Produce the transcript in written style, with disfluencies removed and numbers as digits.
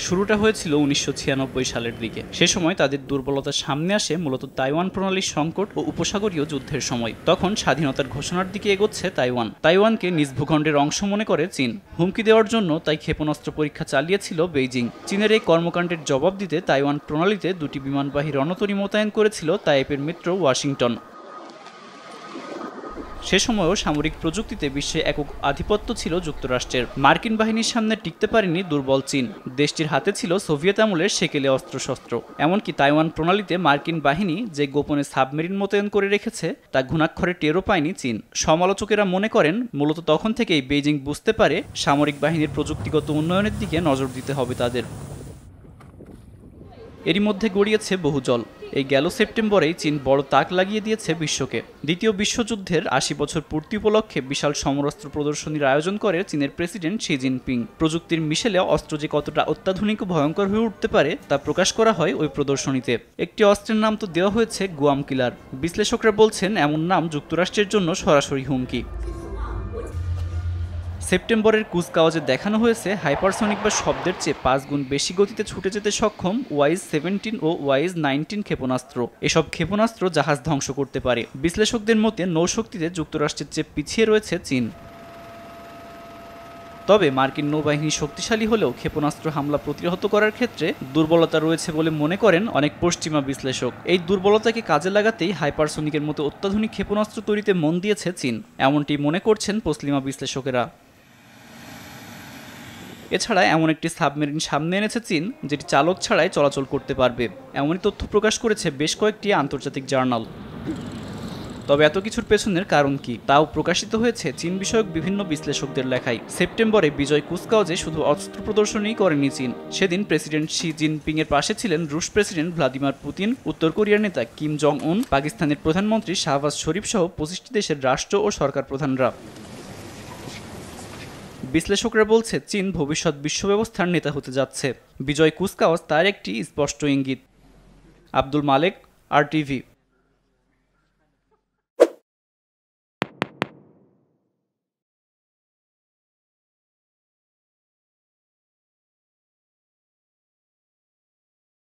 শুরুটা হয়েছিল ১৯৯৬ সালের দিকে। সে সময় তাদের দুর্বলতার সামনে আসে মূলত তাইওয়ান প্রণালীর সংকট ও উপসাগরীয় যুদ্ধের সময়। তখন স্বাধীনতার ঘোষণার দিকে এগোচ্ছে তাইওয়ানকে নিজ ভূখণ্ডের অংশ মনে করে চীন। হুমকি দেওয়ার জন্য তাই ক্ষেপণাস্ত্র পরীক্ষা চালিয়েছিল বেইজিং। চীনের এই কর্মকাণ্ডের জবাব দিতে তাইওয়ান প্রণালীতে দুটি বিমানবাহী রণতরী মোতায়েন করেছিল তাইপের মিত্র ওয়াশিংটন। সে সময়ও সামরিক প্রযুক্তিতে বিশ্বে একক আধিপত্য ছিল যুক্তরাষ্ট্রের। মার্কিন বাহিনীর সামনে টিকতে পারেনি দুর্বল চীন। দেশটির হাতে ছিল সোভিয়েত আমলের সেকেলে অস্ত্রশস্ত্র। এমনকি তাইওয়ান প্রণালীতে মার্কিন বাহিনী যে গোপনে সাবমেরিন মোতায়েন করে রেখেছে তা ঘুণাক্ষরে টেরও পায়নি চীন। সমালোচকেরা মনে করেন মূলত তখন থেকেই বেইজিং বুঝতে পারে সামরিক বাহিনীর প্রযুক্তিগত উন্নয়নের দিকে নজর দিতে হবে তাদের। এরই মধ্যে গড়িয়েছে বহু জল। এই গেল সেপ্টেম্বরেই চীন বড় তাক লাগিয়ে দিয়েছে বিশ্বকে। দ্বিতীয় বিশ্বযুদ্ধের ৮০ বছর পূর্তি উপলক্ষে বিশাল সমরাস্ত্র প্রদর্শনীর আয়োজন করে চীনের প্রেসিডেন্ট শি জিনপিং। প্রযুক্তির মিশেলে অস্ত্র যে কতটা অত্যাধুনিক ও ভয়ঙ্কর হয়ে উঠতে পারে তা প্রকাশ করা হয় ওই প্রদর্শনীতে। একটি অস্ত্রের নাম তো দেওয়া হয়েছে গুয়াম কিলার। বিশ্লেষকরা বলছেন এমন নাম যুক্তরাষ্ট্রের জন্য সরাসরি হুমকি। সেপ্টেম্বরের কুচকাওয়াজে দেখানো হয়েছে হাইপারসনিক বা শব্দের চেয়ে ৫ গুণ বেশি গতিতে ছুটে যেতে সক্ষম ওয়াইজ-17 ও ওয়াইজ-19 ক্ষেপণাস্ত্র। এসব ক্ষেপণাস্ত্র জাহাজ ধ্বংস করতে পারে। বিশ্লেষকদের মতে নৌশক্তিতে যুক্তরাষ্ট্রের চেয়ে পিছিয়ে রয়েছে চীন। তবে মার্কিন নৌবাহিনী শক্তিশালী হলেও ক্ষেপণাস্ত্র হামলা প্রতিহত করার ক্ষেত্রে দুর্বলতা রয়েছে বলে মনে করেন অনেক পশ্চিমা বিশ্লেষক। এই দুর্বলতাকে কাজে লাগাতেই হাইপারসনিকের মতো অত্যাধুনিক ক্ষেপণাস্ত্র তৈরিতে মন দিয়েছে চীন, এমনটি মনে করছেন পশ্চিমা বিশ্লেষকেরা। এছাড়া এমন একটি সাবমেরিন সামনে এনেছে চীন যেটি চালক ছাড়াই চলাচল করতে পারবে, এমনই তথ্য প্রকাশ করেছে বেশ কয়েকটি আন্তর্জাতিক জার্নাল। তবে এত কিছুর পেছনের কারণ কি তাও প্রকাশিত হয়েছে চীন বিষয়ক বিভিন্ন বিশ্লেষকদের লেখায়। সেপ্টেম্বরে বিজয় কুচকাওয়াজে শুধু অস্ত্র প্রদর্শনীই করেনি চীন। সেদিন প্রেসিডেন্ট শি জিনপিং এর পাশে ছিলেন রুশ প্রেসিডেন্ট ভ্লাদিমির পুতিন, উত্তর কোরিয়ার নেতা কিম জং উন, পাকিস্তানের প্রধানমন্ত্রী শাহবাজ শরীফ সহ ২৫টি দেশের রাষ্ট্র ও সরকার প্রধানরা। বিশ্লেষকরা বলছে চীন ভবিষ্যৎ বিশ্ব ব্যবস্থার নেতা হতে যাচ্ছে। বিজয় কুচকাওয়াজ তার একটি স্পষ্ট ইঙ্গিত। আব্দুল মালেক, RTV।